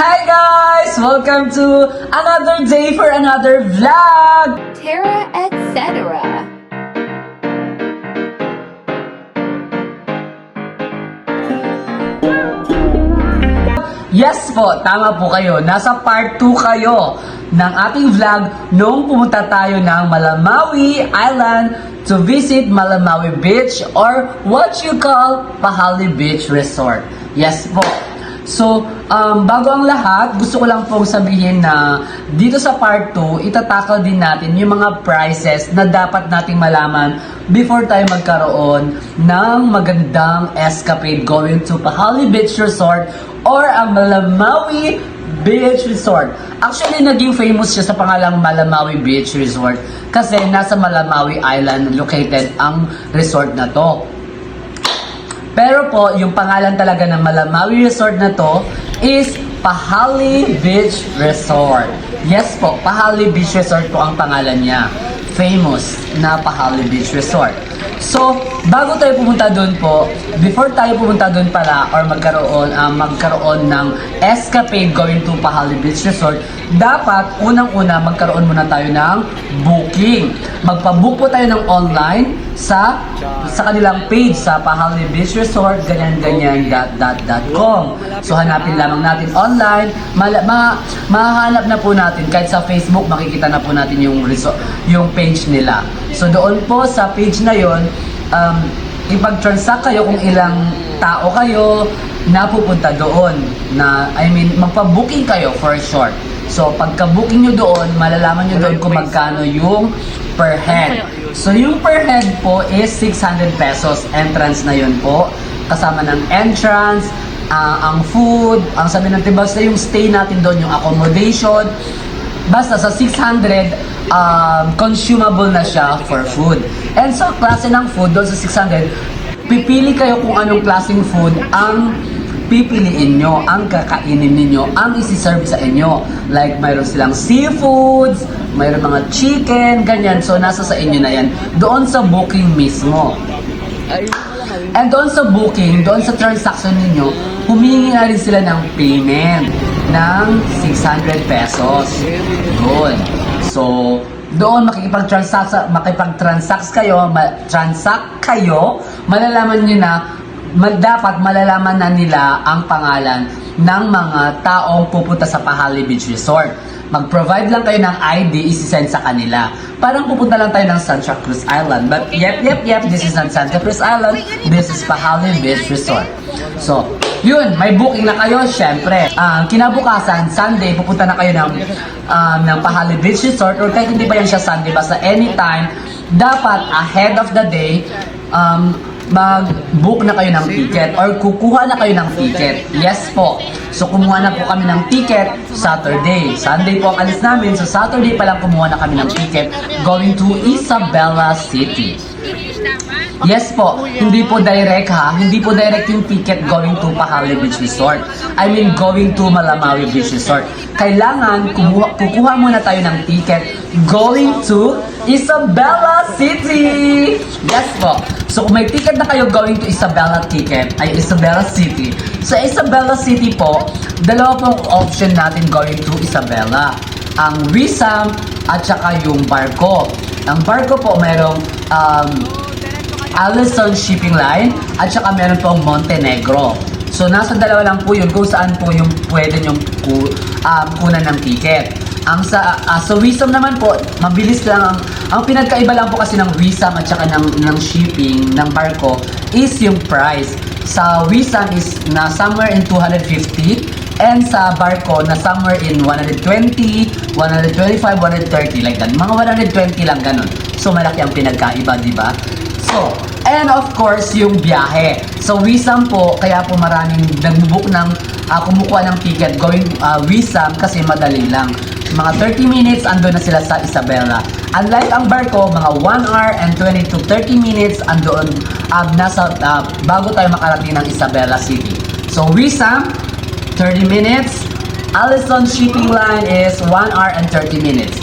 Hi guys! Welcome to another day for another vlog! Terra, etc. Yes po, tama po kayo. Nasa part 2 kayo ng ating vlog nung pumunta tayo ng Malamawi Island to visit Malamawi Beach or what you call Pahali Beach Resort. Yes po. So, bago ang lahat, gusto ko lang pong sabihin na dito sa part 2, itatakal din natin yung mga prices na dapat nating malaman before tayo magkaroon ng magandang escapade going to Pahali Beach Resort or ang Malamawi Beach Resort. Actually, naging famous siya sa pangalang Malamawi Beach Resort kasi nasa Malamawi Island located ang resort na to. Pero po, yung pangalan talaga ng Malamawi Resort na to is Pahali Beach Resort. Yes po, Pahali Beach Resort po ang pangalan niya. Famous na Pahali Beach Resort. So, bago tayo pumunta doon po, before tayo pumunta doon pala or magkaroon ng escapade going to Pahali Beach Resort, dapat unang-una magkaroon muna tayo ng booking. Magpa-book po tayo ng online sa kanilang page sa Pahali Beach Resort, ganyan-ganyan.com. So, hanapin lamang natin online. Mahanap na po natin kahit sa Facebook, makikita na po natin yung page nila. So, doon po sa page na yon, ipag-transact kayo kung ilang tao kayo na pupunta doon. Magpa-booking kayo for short. So, pagka-booking nyo doon, malalaman nyo doon kung magkano yung per head. So, yung per head po is 600 pesos. Entrance na yun po. Kasama ng entrance, ang food, ang sabi ng tibas na yung stay natin doon, yung accommodation. Basta sa 600, consumable na siya for food. And sa klase ng food, doon sa 600, pipili kayo kung anong klaseng food ang pipiliin nyo, ang kakainin ninyo, ang isi-serve sa inyo. Like, mayroon silang seafoods, mayroon mga chicken, ganyan. So, nasa sa inyo na yan. Doon sa booking mismo. And doon sa booking, doon sa transaction ninyo, humingi na rin sila ng payment ng 600 pesos. Good. So, doon makipag-transact kayo, malalaman nyo na, dapat malalaman na nila ang pangalan ng mga taong pupunta sa Pahali Beach Resort. Mag-provide lang kayo ng ID, isi-send sa kanila. Parang pupunta lang tayo ng Santa Cruz Island. But yep, this is not Santa Cruz Island. This is Pahali Beach Resort. So, yun, may booking na kayo, syempre. Kinabukasan, Sunday, pupunta na kayo ng Pahali Beach Resort or kahit hindi pa yan siya Sunday, basta anytime, dapat ahead of the day, mag-book na kayo ng ticket or kukuha na kayo ng ticket. Yes po. So, kumuha na po kami ng ticket Saturday. Sunday po ang alis namin. So, Saturday pa lang kumuha na kami ng ticket going to Isabela City. Yes po, hindi po direct ha. Hindi po direct yung ticket going to Pahali Beach Resort. I mean, going to Malamawi Beach Resort. Kailangan kukuha muna tayo ng ticket going to Isabela City. Yes po. So, kung may ticket na kayo going to Isabela City. Sa Isabela City po, dalawa pong option natin going to Isabela. Ang Wisam at saka yung barko. Ang barko po mayroong Allison Shipping Line at saka meron pong Montenegro. So, nasa dalawa lang po yun kung saan po yung pwede nyong kunan ng ticket. Sa Wisam naman po, mabilis lang. Ang pinagkaiba lang po kasi ng Wisam at saka ng shipping ng barko is yung price. Sa Wisam is na somewhere in 250 and sa barko na somewhere in 120, 125, 130 like that. Mga 120 lang ganun. So, malaki ang pinagkaiba, di ba? So, and of course, yung biyahe. So, Wisam po, kaya po maraming nagbubook ng, kumukuha ng ticket going Wisam kasi madali lang. Mga 30 minutes, ando na sila sa Isabela. Unlike ang barko, mga 1 hour and 20 to 30 minutes, andoon, bago tayo makarating ng Isabela City. So, Wisam, 30 minutes. Allison Shipping Line is 1 hour and 30 minutes.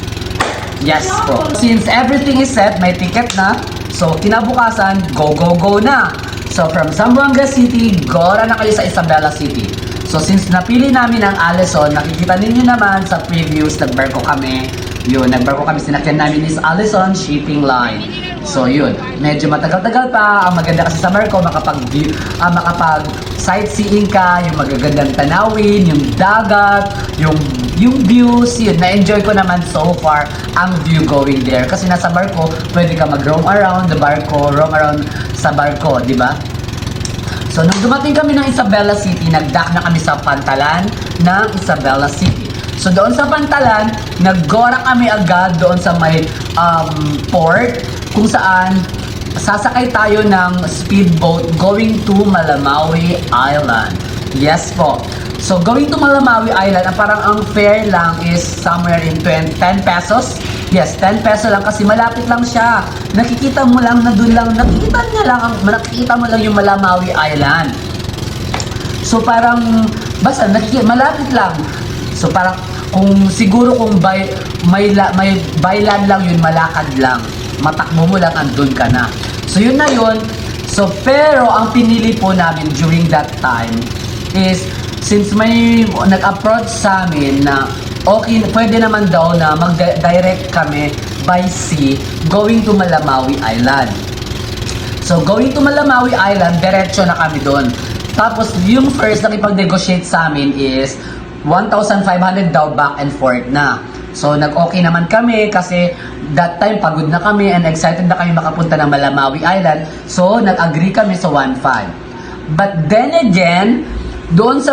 Yes po. Since everything is set, may ticket na. So, kinabukasan, go na. So, from Zamboanga City, gora na kayo sa Isabela City. So since napili namin ang Allison, nakikita ninyo naman sa previews, nagbarko kami. Yun, nagbarko kami, sinakyan namin is Allison Shipping Line. So yun, medyo matagal-tagal pa. Ang maganda kasi sa barko, makapag sightseeing ka, yung magagandang tanawin, yung dagat, yung views, yun, na-enjoy ko naman so far ang view going there. Kasi nasa barko, pwede ka mag-roam around the barko, roam around sa barko, di ba? So, nung dumating kami ng Isabela City, nag-dock na kami sa Pantalan ng Isabela City. So, doon sa Pantalan, naggora kami agad doon sa may port, kung saan sasakay tayo ng speedboat going to Malamawi Island. Yes po. So, going to Malamawi Island, parang ang fare lang is somewhere in 10 pesos. Yes, 10 peso lang kasi malapit lang siya. Nakikita mo lang na doon lang, nakikita mo lang yung Malamawi Island. So parang, basta malapit lang. So parang, kung may byland lang yun, malakad lang. Matakbo mo lang, andun ka na. So yun na yun. So pero ang pinili po namin during that time is, since may nag-approach sa amin na okay, pwede naman daw na mag-direct kami by sea going to Malamawi Island. So, going to Malamawi Island, diretso na kami doon. Tapos, yung first nakipag-negotiate sa amin is 1,500 daw back and forth na. So, nag-okay naman kami kasi that time pagod na kami and excited na kami makapunta ng Malamawi Island. So, nag-agree kami sa 1,500. But then again, doon sa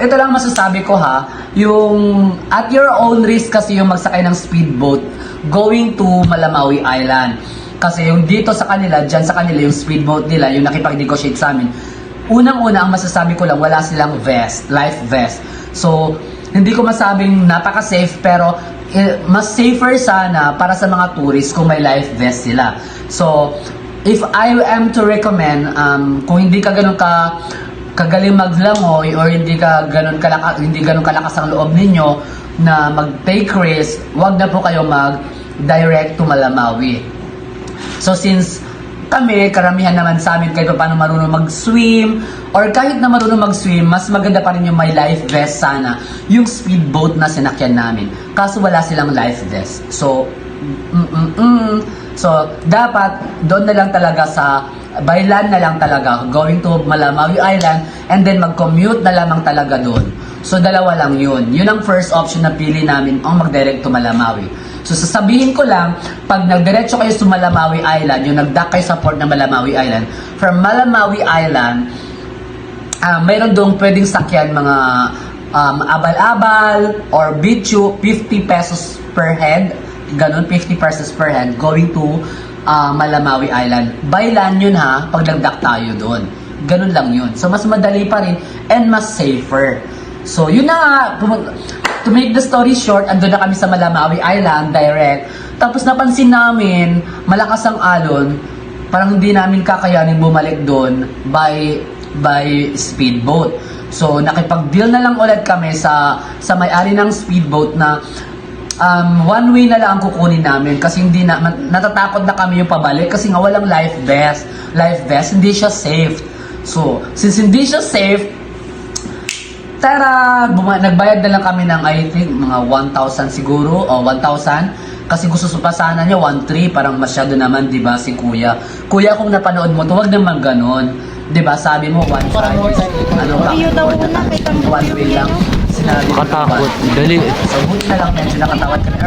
ito lang masasabi ko ha, yung at your own risk kasi yung magsakay ng speedboat going to Malamawi Island. Kasi yung dito sa kanila, dyan sa kanila yung speedboat nila, yung nakipag-negotiate sa amin, unang-una ang masasabi ko lang, wala silang vest, life vest. So, hindi ko masabing napaka-safe, pero mas safer sana para sa mga tourists kung may life vest sila. So, if I am to recommend, kung hindi ka ganun kagaling maglangoy or hindi ganun kalakas ang loob ninyo na mag-take risk, wag na po kayo mag-direct to Malamawi. So since kami, karamihan naman sa amin kahit paano marunong mag-swim or kahit na marunong mag-swim, mas maganda pa rin yung may life vest sana yung speedboat na sinakyan namin. Kaso wala silang life vest. So, so dapat doon na lang talaga sa by land na lang talaga, going to Malamawi Island, and then mag-commute na lamang talaga doon. So, dalawa lang yun. Yun ang first option na pili namin, ang mag-direct to Malamawi. So, sasabihin ko lang, pag nagdiretso kayo sa Malamawi Island, yung nag-dock kayo sa port ng Malamawi Island, from Malamawi Island, mayroon doon pwedeng sakyan mga abal-abal or bichu, 50 pesos per head, ganun, 50 pesos per head, going to Malamawi Island. By land yun ha, pag nag-dock tayo doon. Ganun lang yun. So, mas madali pa rin and mas safer. So, yun na nga. To make the story short, andun na kami sa Malamawi Island, direct. Tapos napansin namin, malakas ang alon. Parang hindi namin kakayanin bumalik doon by speedboat. So, nakipag-deal na lang ulit kami sa may-ari ng speedboat na one way na lang ang kukunin namin kasi natatakot na kami yung pabalik kasi nga walang life vest, hindi siya safe. So, since hindi siya safe, nagbayad na lang kami ng I think mga 1,000 siguro o 1,000 kasi gusto pa sana niya 1,300, parang masyado naman, di ba, si kuya, kung napanood mo, huwag naman ganon, di ba, sabi mo 1,500, ano ba, one way lang. Makatakot. Dali. So, buti na lang medyo nakatawad ka na.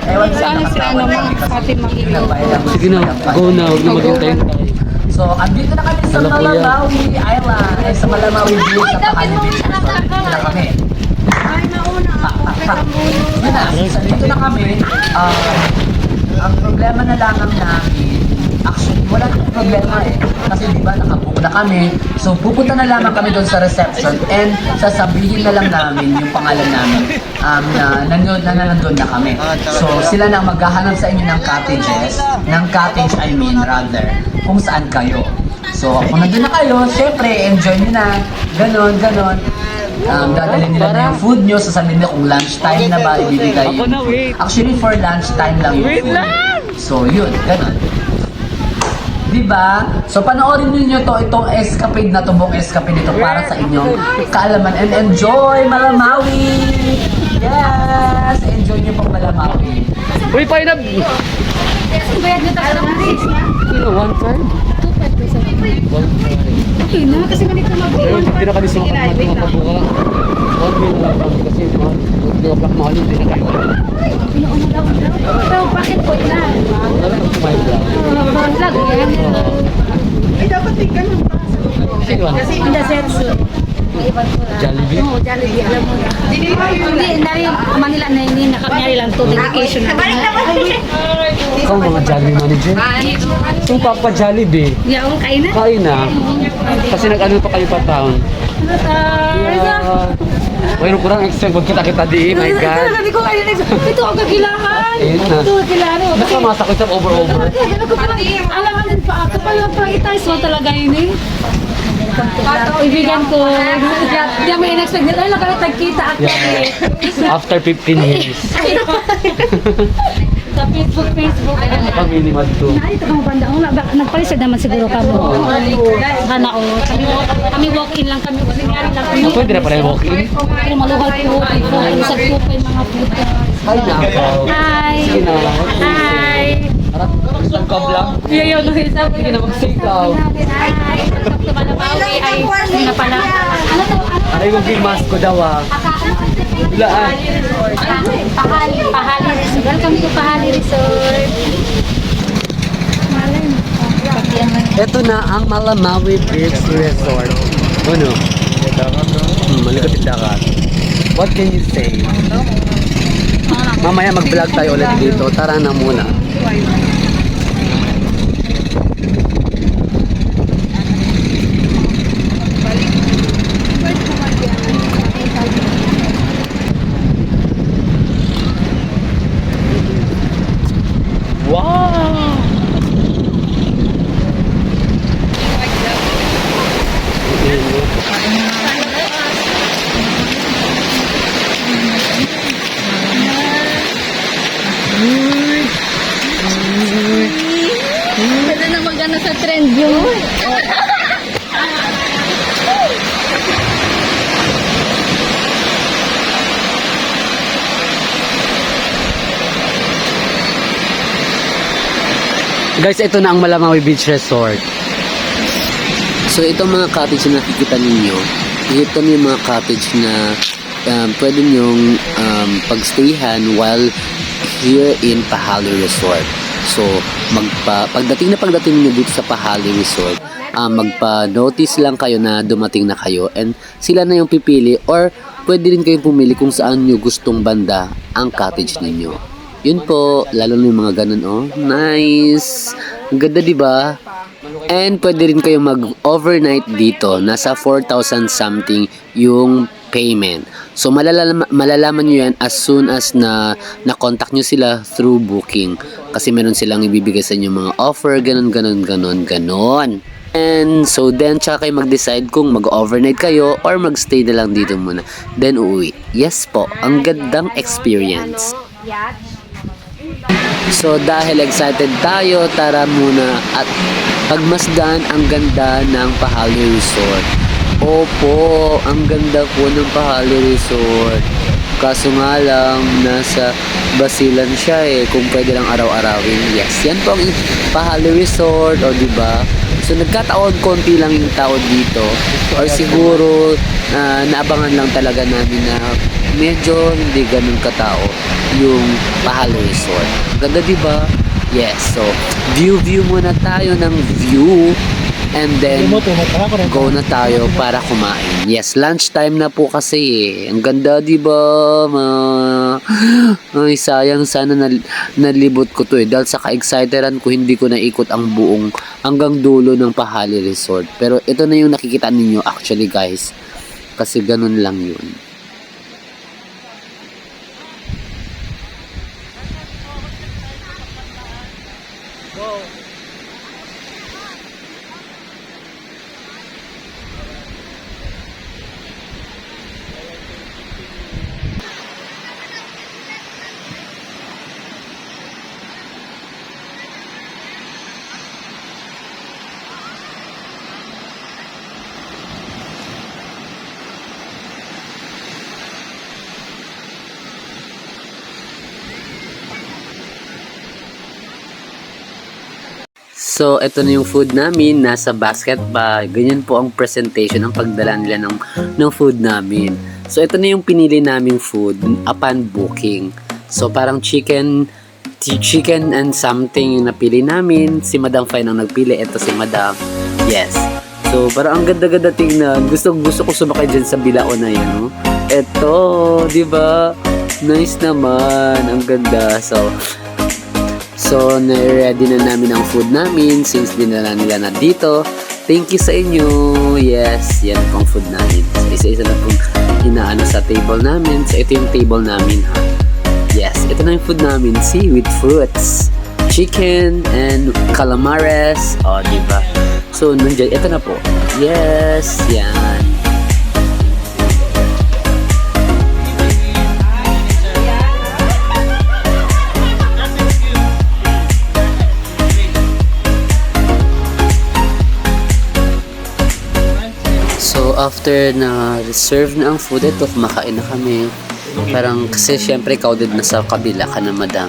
Ewan sa nakatawad ka. Sige na, go na. Huwag na maghintay. So, andito na kami sa Malamawi Island. Ay, sa Malamawi Beach. Sa Pakali Beach. Dito na kami. Yun na. So, dito na kami. Ang problema na lang namin, actually, wala nang problema eh. Kasi di ba, nakabook na kami. So, pupunta na lamang kami doon sa reception and sasabihin na lang namin yung pangalan namin na nandun na kami. So, sila na ang maghahanap sa inyo ng cottages. Ng cottage, I mean, rather. Kung saan kayo. So, kung nandun na kayo, syempre, enjoy nyo na. Ganon. Dadalhin nila na yung food nyo. Sasabihin nila kung lunch time na ba, ibibigay yung food. Actually, for lunch time lang yung food. So, yun, ganon. di ba? So, panoorin niyo to, itong escapade na to, buong escapade nito para sa inyong kaalaman. And enjoy Malamawi! Yes! Enjoy niyo pang Malamawi. Uy, painab! Bayad na tayo ng race niya. One time? 2.5%. One time. Okay na, kasi ganito Pero hindi na kami sumakat ng mga pabuka. 1 million lang kami kasi mga 2 o'clock mahal hindi na kayo. Pinoon na daw. Pero bakit po na? Wala lang kung kumain lang. Vlog yan. Ay, dapat tingnan mo. Sino ba? Hindi, sets. Iban ko lang. Jollibee? Oo, Jollibee. Alam mo na. Hindi, dahil Manila na hindi nakanyari lang to. Dedication na. Ikaw mga Jollibee manager? Yung Papa Jollibee. Hindi ako kain na. Kain na. Kasi nag-ano pa kayo pa taon. Mayroon ko lang extra pag kita-kita di. My God. Hindi ko kain na. Ito ang kagilahan. Ayun na. Ito ang kagilahan. Basta masakit sa over-over. Alanganin pa ako. Kapag itais mo talaga yun eh. Ibigan ko. Hindi mo in-expect nila. Ay, nakatagkita ako eh. After 15 years. Sa Facebook. Family mad to. Ay, ito kang banda. Nagpalisad naman siguro ka mo. Sana o. Kami walk-in lang kami. Nangyari lang kami. Pwede na pala yung walk-in? Pero maluhal po. Usag po pa yung mga puto. Hi na ako. Hi! Sige na. Hi! Harap, isang ka vlog. Yayaw no isa. Sige na magsikaw. Hi! Sa Malabawi ay na pala. Ano to? Ano yung filmas ko daw ah? Bulaan. Pahali Resort. Welcome to Pahali Resort. Ito na ang Malamawi Beach Resort. Ano? Malikot yung dagat. What can you say? Mamaya mag-vlog tayo ulit dito. Tara na muna. Wow! Pwede na magana sa trend yun. Guys, ito na ang Malamawi Beach Resort. So, itong mga cottage na nakikita ninyo, ito na yung mga cottage na pwede nyong pagstayhan while here in Pahali Resort. So, pagdating niyo dito sa Pahali Resort, magpa-notice lang kayo na dumating na kayo and sila na yung pipili or pwede rin kayong pumili kung saan nyo gustong banda ang cottage ninyo. Yun po, lalo na yung mga ganun, oh. Nice! Ang ganda, diba? And pwede rin kayong mag-overnight dito. Nasa 4,000 something yung payment. So, malalaman nyo yan as soon as na-contact nyo sila through booking. Kasi meron silang ibibigay sa inyo mga offer, ganon. And so then, tsaka kayo mag-decide kung mag-overnight kayo or mag-stay na lang dito muna. Then, uuwi. Yes po, ang gandang experience. So dahil excited tayo, tara muna at pagmasdan ang ganda ng Pahali Resort. Opo, ang ganda po ng Pahali Resort. Kaso nga lang, nasa Basilan siya kung pwede lang araw-arawin. Yes, yan po ang Pahali Resort, o diba? So nagkataon, konti lang yung tao dito. Or siguro, naabangan lang talaga namin na medyo hindi ganun katao yung Pahali Resort. Ganda, diba? Yes, so view muna tayo ng view and then go na tayo para kumain. Yes, lunchtime na po kasi Ang ganda, diba? Ay, sayang sana nalibot ko to dahil sa ka-exciteran ko hindi ko naikot ang buong hanggang dulo ng Pahali Resort. Pero ito na yung nakikita ninyo actually, guys. Kasi ganun lang yun. So, ito na yung food namin. Nasa basket pa. Ganyan po ang presentation, ang pagdala nila ng food namin. So, ito na yung pinili naming food upon booking. So, parang chicken and something yung napili namin. Si Madam Fine ang nagpili. Ito si Madam. Yes. So, parang ang ganda-ganda tingnan. Gusto ko sumakay dyan sa bilao na yun. No? Ito, di ba? Nice naman. Ang ganda. So, na-ready na namin ang food namin since dinala nila na dito. Thank you sa inyo. Yes, yan pong food namin. So, isa-isa na pong inaano sa table namin. So, ito yung table namin, ha? Yes, ito na yung food namin. See, with fruits, chicken, and calamares. O, diba? So, nandiyan, ito na po. Yes, yan. So, after na reserve na ang food, ito, kumakain na kami. Parang, kasi syempre, crowded na sa kabila ka na, Madam.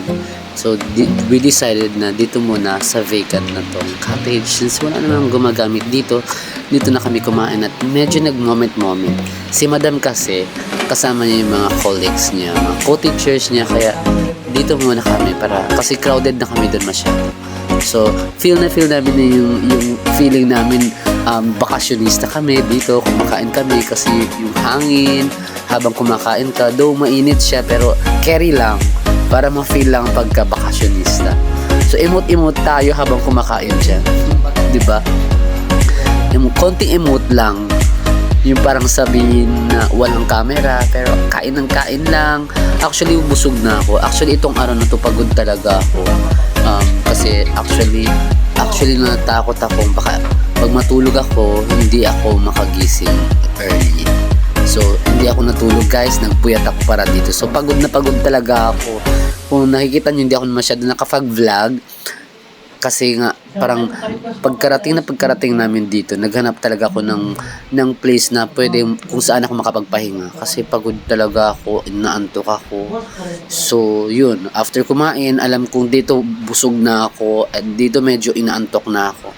So, we decided na dito muna sa vacant na tong cottage. Since wala namang gumagamit dito na kami kumain at medyo nag-moment. Si Madam kasi, kasama niya yung mga colleagues niya, mga co-teachers niya, kaya dito muna kami kasi crowded na kami doon masyado. So, feel namin na yung feeling namin, bakasyonista kami dito, kumakain kami kasi yung hangin, habang kumakain ka, though mainit siya, pero carry lang, para ma-feel lang pagka-bakasyonista. So, emote tayo habang kumakain siya. Diba? Yung konting emote lang, yung parang sabihin na walang camera, pero kain ng kain lang. Actually, busog na ako. Actually, itong araw na to, pagod talaga ako. Kasi actually natakot akong baka pag matulog ako, hindi ako makagising early. So, hindi ako natulog, guys. Nagpuyat ako para dito. So, pagod na pagod talaga ako. Kung nakikita nyo, hindi ako masyado nakapag-vlog. Kasi nga, parang pagkarating namin dito, naghanap talaga ako ng place na pwede kung saan ako makapagpahinga. Kasi pagod talaga ako, inaantok ako. So, yun. After kumain, alam kong dito busog na ako at dito medyo inaantok na ako.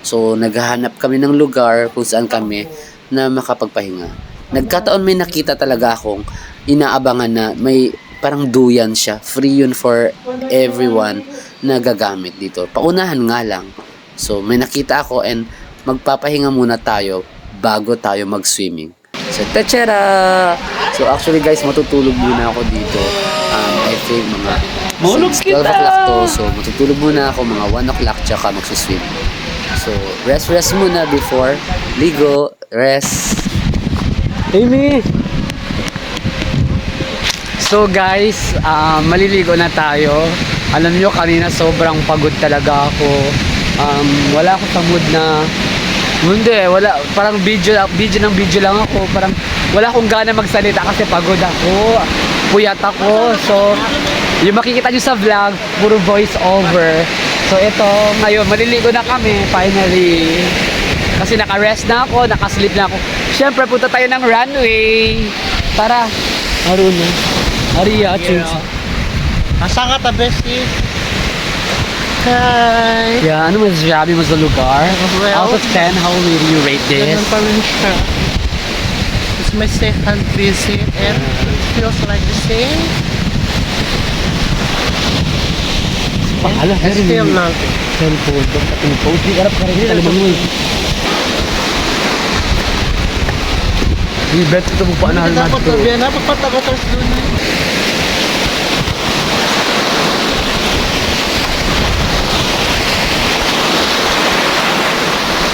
So, naghahanap kami ng lugar kung saan kami na makapagpahinga. Nagkataon may nakita talaga akong inaabangan na may parang duyan siya. Free yun for everyone na gagamit dito. Paunahan nga lang. So, may nakita ako and magpapahinga muna tayo bago tayo mag-swimming. So, tachara! So, actually guys, matutulog muna ako dito. I think mga 12 o'clock to. So, matutulog muna ako mga 1 o'clock tsaka mag-swim. So, rest muna before ligo. Rest. Amy! So guys, maliligo na tayo. Alam nyo, kanina sobrang pagod talaga ako. Wala ako sa mood na... Hindi, wala. Parang video lang ako. Parang wala akong gana magsalita kasi pagod ako. Puyat ako. So, yung makikita nyo sa vlog, puro voice over. So, ito, ngayon, maliligo na kami, finally. Kasi naka-rest na ako, naka-sleep na ako. Siyempre, punta tayo ng runway. Tara. Marunong. Aria, choose. Asa ka ta, bestie? Hi! Yeah, ano masasabi mo sa lugar? Well, Out of 10, how will you rate this? Ganun pa rin siya. It's my second visit and it feels like the same. Pahala, Still nothing. cellphone. Post, di karap ka rin. Alam mo eh. I-bet ito mo pa na halmad Dapat ko. tabi na, papatagatars doon na.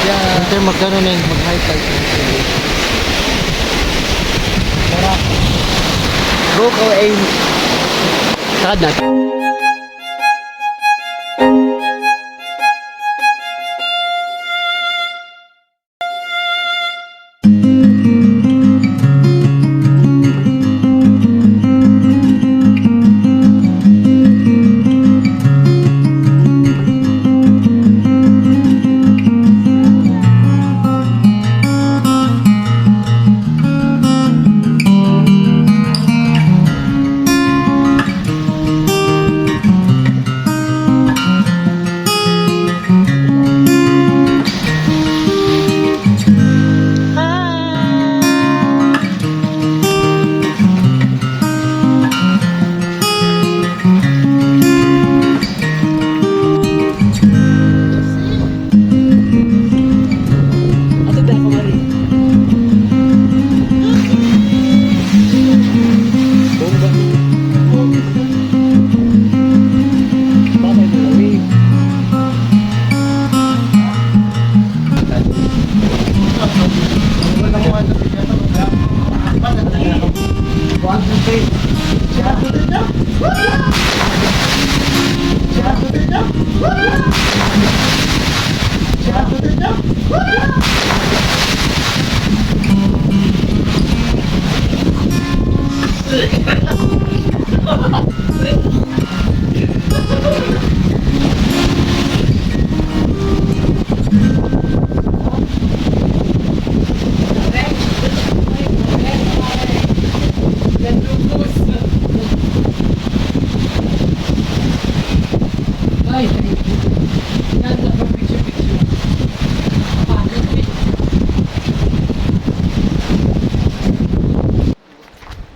Yeah. Ito yung magkano na yung mag-high tide. Go ko aim. Sakad natin.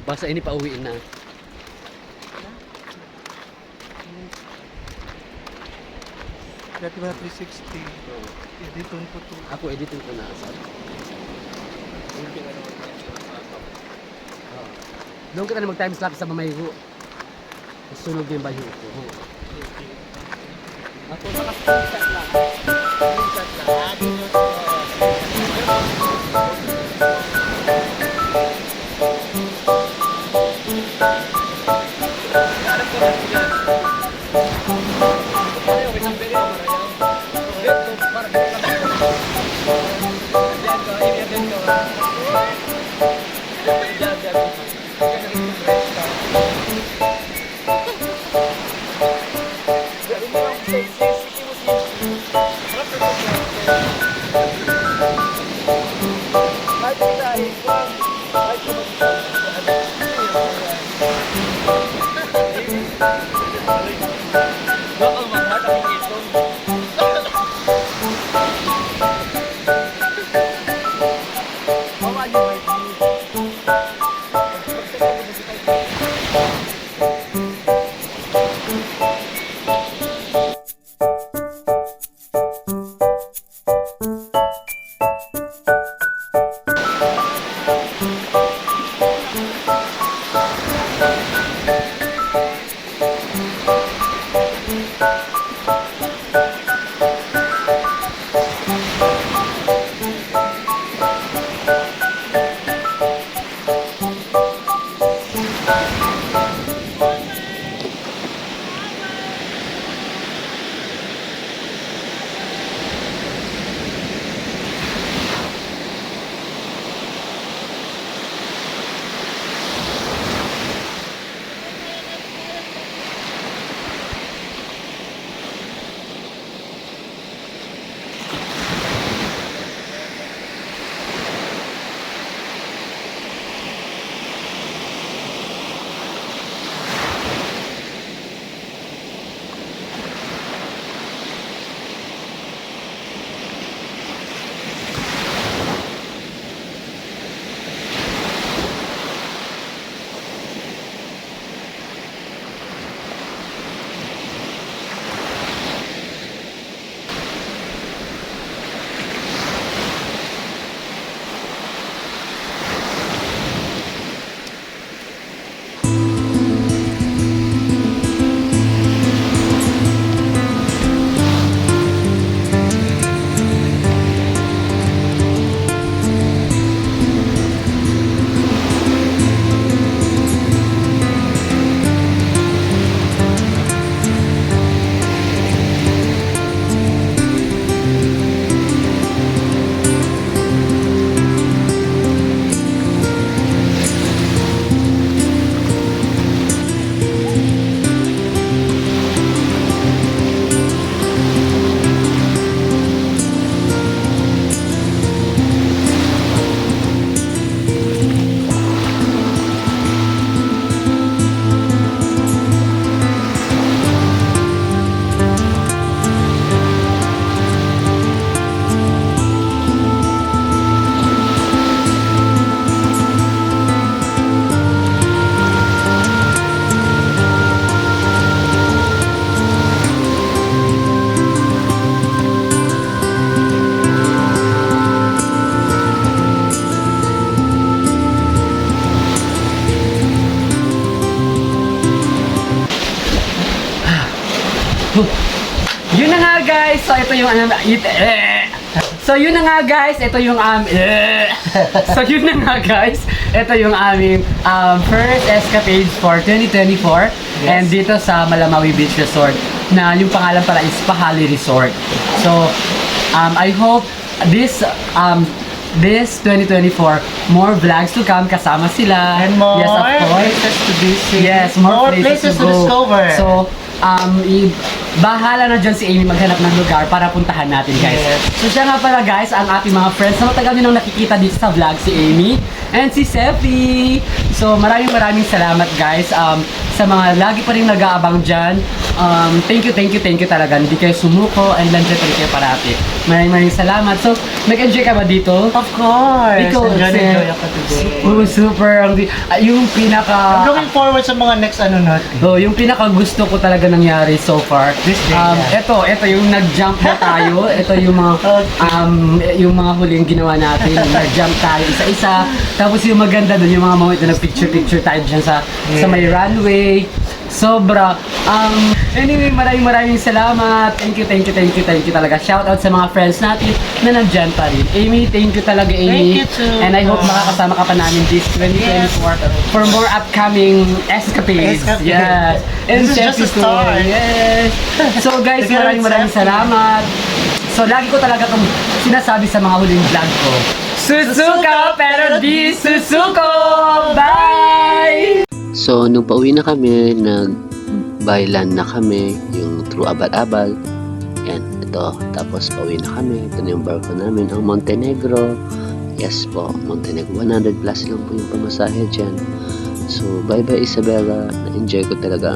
Basta ini pauwiin na. Dati ba 360? Editon ko to. Ako editin ko na. Doon kita na mag-time lapse sa mamayho. Sunog yung bayo ko. Ako naka-screenshot lang. Screenshot lang. Yun na nga guys, so ito yung ano, So yun na nga guys, ito yung So yun na nga guys, ito yung aming first escapade for 2024 and dito sa Malamawi Beach Resort na yung pangalan pala is Pahali Resort. So I hope this 2024 more vlogs to come kasama sila. And more yes, of course. places to visit. Yes, more places to go. discover. So, bahala na dyan si Amy maghanap ng lugar para puntahan natin, guys. Yes. So, siya nga pala, guys, ang ating mga friends na matagal nyo nang nakikita dito sa vlog, si Amy and si Sefi. So, maraming salamat, guys, sa mga lagi pa rin nag-aabang dyan. Thank you talaga. Hindi kayo sumuko and nandiyan pa rin kayo parati. Maraming salamat. So, nag-enjoy ka ba dito? Of course. Ikaw, Enjoy ako today. Oh, super. Yung pinaka... I'm looking forward sa mga next ano natin. Oh, yung pinaka gusto ko talaga nangyari so far. This day, Ito yung nag-jump na tayo. Ito yung mga yung mga huling ginawa natin. Nag-jump tayo isa-isa. Tapos yung maganda doon, yung mga moment na nag-picture tayo dyan sa may runway. Sobra. Anyway, maraming salamat. Thank you talaga. Shout out sa mga friends natin na nandyan pa rin. Amy, thank you talaga, Amy. Thank you too. And I hope makakasama ka pa namin this 2024 for more upcoming escapades. Yes. And This is just a Sefi start. Yes. So guys, Together with maraming Sefi. salamat. So lagi ko talaga itong sinasabi sa mga huling vlog ko. Susuko pero di susuko! Bye! So, nung pauwi na kami, nag-byland na kami, yung through Abal-Abal. Yan, ito. Tapos, pauwi na kami. Ito na yung barko namin, ang Montenegro. Yes po, Montenegro. 100 plus lang po yung pamasahe dyan. So, bye-bye Isabela. Na-enjoy ko talaga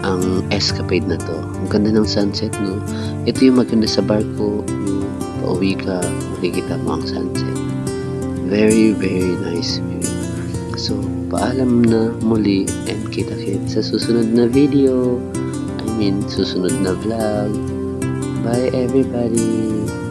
ang escapade na to. Ang ganda ng sunset, no? Ito yung maganda sa barko. Yung pauwi ka, makikita mo ang sunset. Very nice view. So, paalam na muli and kita-kit sa susunod na video. Susunod na vlog. Bye everybody!